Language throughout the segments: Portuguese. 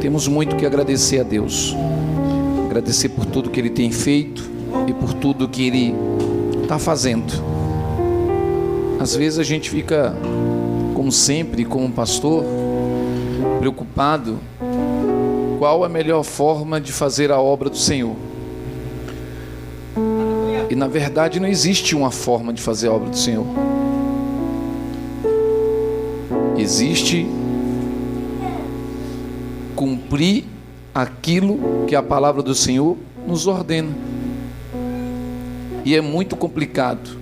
Temos muito que agradecer a Deus. Agradecer por tudo que Ele tem feito e por tudo que Ele está fazendo. Às vezes a gente fica, como sempre, como pastor, preocupado qual a melhor forma de fazer a obra do Senhor. E na verdade não existe uma forma de fazer a obra do Senhor. Existe cumprir aquilo que a palavra do Senhor nos ordena. E é muito complicado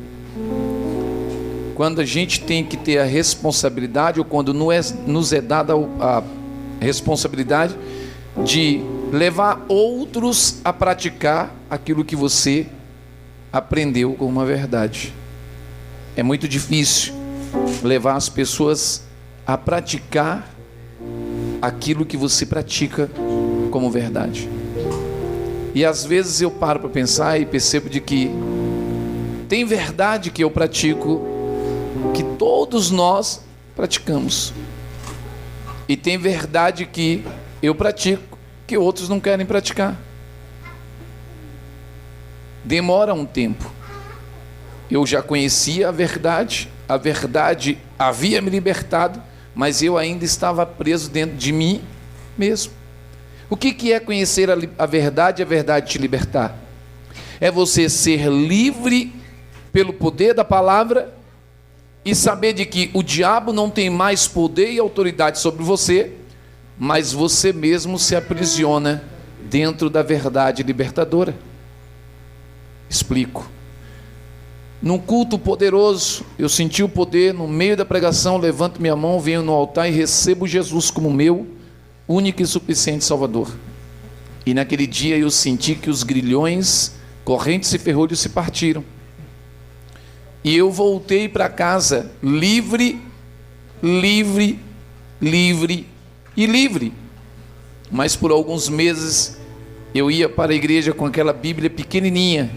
quando a gente tem que ter a responsabilidade, ou quando nos é dada a responsabilidade de levar outros a praticar aquilo que você aprendeu como uma verdade. É muito difícil levar as pessoas a praticar aquilo que você pratica como verdade. E às vezes eu paro para pensar e percebo de que tem verdade que eu pratico, que todos nós praticamos, e tem verdade que eu pratico, que outros não querem praticar. Demora um tempo. Eu já conhecia a verdade havia me libertado, mas eu ainda estava preso dentro de mim mesmo. O que é conhecer a verdade te libertar? É você ser livre pelo poder da palavra e saber de que o diabo não tem mais poder e autoridade sobre você, mas você mesmo se aprisiona dentro da verdade libertadora. Explico. Num culto poderoso, eu senti o poder. No meio da pregação, levanto minha mão, venho no altar e recebo Jesus como meu único e suficiente Salvador. E naquele dia eu senti que os grilhões, correntes e ferrolhos se partiram. E eu voltei para casa livre. Mas por alguns meses eu ia para a igreja com aquela Bíblia pequenininha,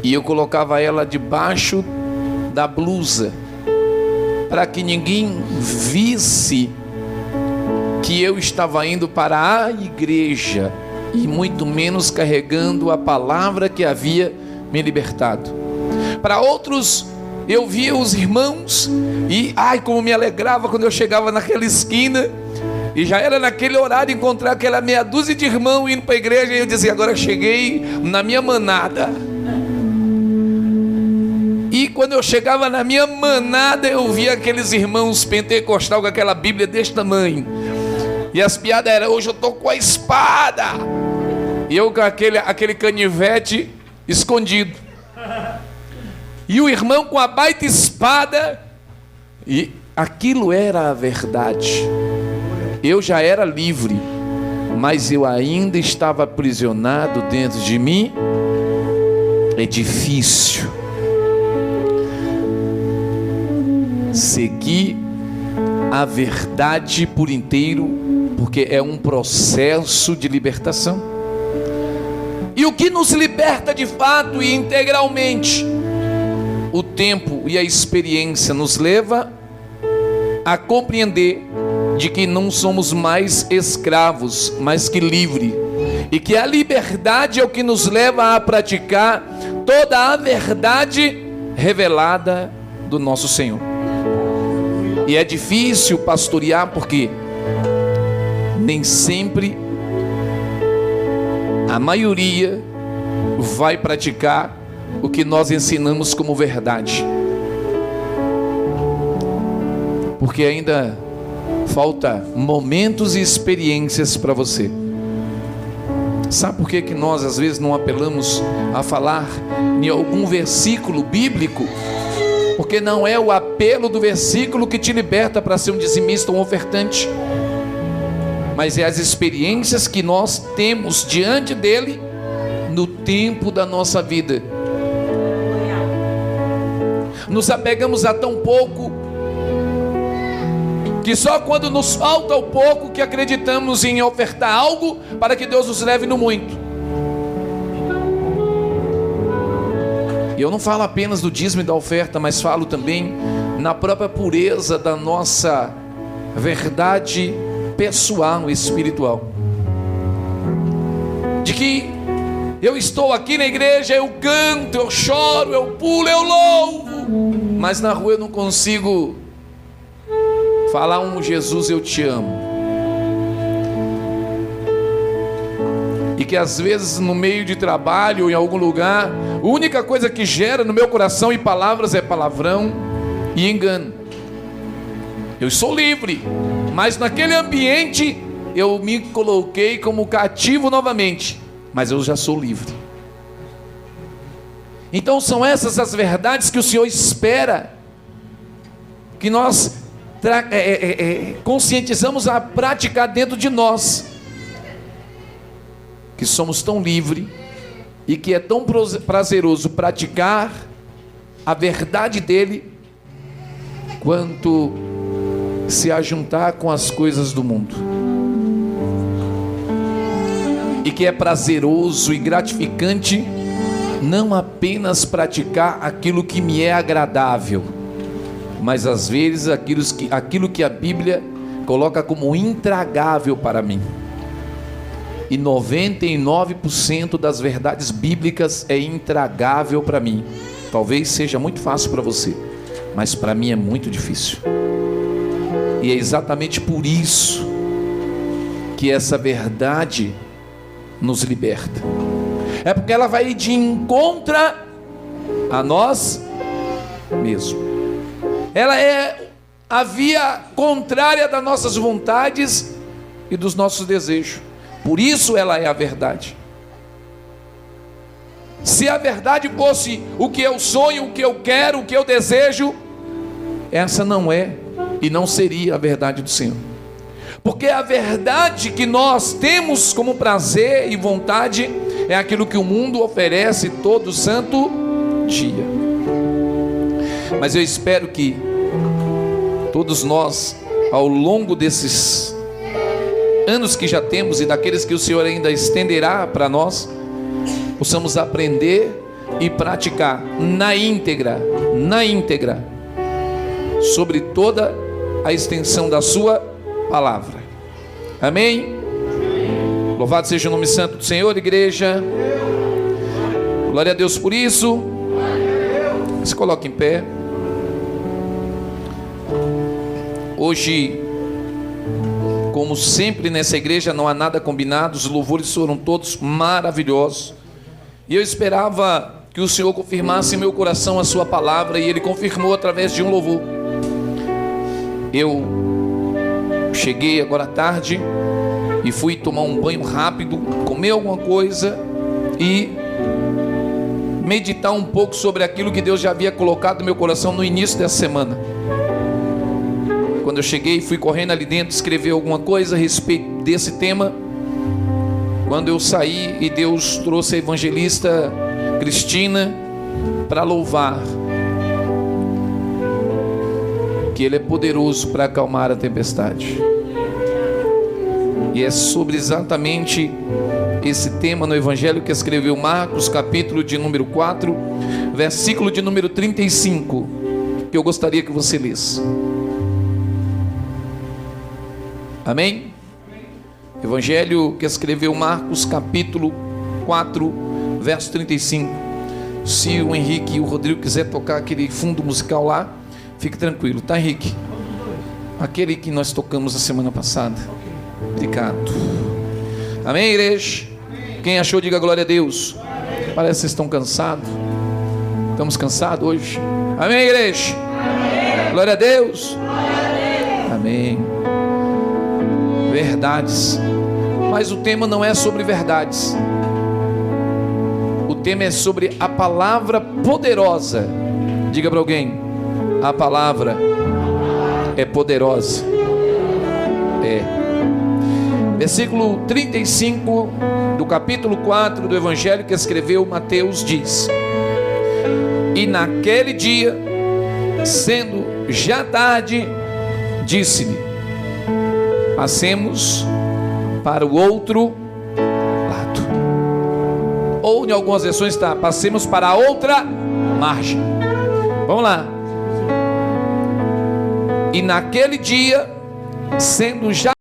e eu colocava ela debaixo da blusa, para que ninguém visse que eu estava indo para a igreja, e muito menos carregando a palavra que havia me libertado. Para outros, eu via os irmãos e como me alegrava quando eu chegava naquela esquina e já era naquele horário encontrar aquela meia dúzia de irmãos indo para a igreja, e eu dizia: agora cheguei na minha manada. E quando eu chegava na minha manada, eu via aqueles irmãos pentecostal com aquela Bíblia desse tamanho, e as piadas eram: hoje eu estou com a espada, e eu com aquele canivete escondido, e o irmão com a baita espada, e aquilo era a verdade. Eu já era livre, mas eu ainda estava aprisionado dentro de mim. É difícil seguir a verdade por inteiro, porque é um processo de libertação. E o que nos liberta de fato e integralmente? O tempo e a experiência nos leva a compreender de que não somos mais escravos, mas que livre, e que a liberdade é o que nos leva a praticar toda a verdade revelada do nosso Senhor. E é difícil pastorear, porque nem sempre a maioria vai praticar o que nós ensinamos como verdade, porque ainda falta momentos e experiências para você. Sabe por que nós às vezes não apelamos a falar em algum versículo bíblico? Porque não é o apelo do versículo que te liberta para ser um dizimista ou um ofertante, mas é as experiências que nós temos diante dele no tempo da nossa vida. Nos apegamos a tão pouco que só quando nos falta o pouco que acreditamos em ofertar algo para que Deus nos leve no muito. E eu não falo apenas do dízimo e da oferta, mas falo também na própria pureza da nossa verdade pessoal, espiritual. De que eu estou aqui na igreja, eu canto, eu choro, eu pulo, eu louvo, mas na rua eu não consigo falar um Jesus eu te amo. E que às vezes no meio de trabalho ou em algum lugar, a única coisa que gera no meu coração e palavras é palavrão e engano. Eu sou livre, mas naquele ambiente eu me coloquei como cativo novamente, mas eu já sou livre. Então são essas as verdades que o Senhor espera que nós conscientizamos a praticar dentro de nós, que somos tão livres e que é tão prazeroso praticar a verdade dele quanto se ajuntar com as coisas do mundo. E que é prazeroso e gratificante não apenas praticar aquilo que me é agradável, mas às vezes aquilo que a Bíblia coloca como intragável para mim. E 99% das verdades bíblicas é intragável para mim. Talvez seja muito fácil para você, mas para mim é muito difícil. E é exatamente por isso que essa verdade nos liberta. É porque ela vai de encontro a nós mesmos. Ela é a via contrária das nossas vontades e dos nossos desejos. Por isso ela é a verdade. Se a verdade fosse o que eu sonho, o que eu quero, o que eu desejo, essa não é e não seria a verdade do Senhor. Porque a verdade que nós temos como prazer e vontade é aquilo que o mundo oferece todo santo dia. Mas eu espero que todos nós, ao longo desses anos que já temos e daqueles que o Senhor ainda estenderá para nós, possamos aprender e praticar na íntegra, sobre toda a extensão da sua palavra. Amém? Louvado seja o nome santo do Senhor, igreja. Glória a Deus por isso. Se coloque em pé. Hoje, como sempre nessa igreja, não há nada combinado. Os louvores foram todos maravilhosos. E eu esperava que o Senhor confirmasse em meu coração a sua palavra, e Ele confirmou através de um louvor. Eu cheguei agora à tarde e fui tomar um banho rápido, comer alguma coisa e meditar um pouco sobre aquilo que Deus já havia colocado no meu coração no início dessa semana. Quando eu cheguei, fui correndo ali dentro escrever alguma coisa a respeito desse tema. Quando eu saí e Deus trouxe a evangelista Cristina para louvar, que Ele é poderoso para acalmar a tempestade. E é sobre exatamente esse tema no Evangelho que escreveu Marcos, capítulo de número 4, versículo de número 35, que eu gostaria que você lesse. Amém? Evangelho que escreveu Marcos, capítulo 4, verso 35. Se o Henrique e o Rodrigo quiser tocar aquele fundo musical lá, fique tranquilo, tá, Henrique? Aquele que nós tocamos a semana passada. Obrigado. Amém, igreja? Quem achou, diga glória a Deus. Parece que vocês estão cansados. Estamos cansados hoje. Amém, igreja? Glória a Deus. Amém. Verdades. Mas o tema não é sobre verdades. O tema é sobre a palavra poderosa. Diga para alguém: a palavra é poderosa. Versículo 35 do capítulo 4 do Evangelho que escreveu Mateus diz: e naquele dia, sendo já tarde, disse-lhe: passemos para o outro lado. Ou em algumas versões está: passemos para a outra margem. Vamos lá. E naquele dia, sendo já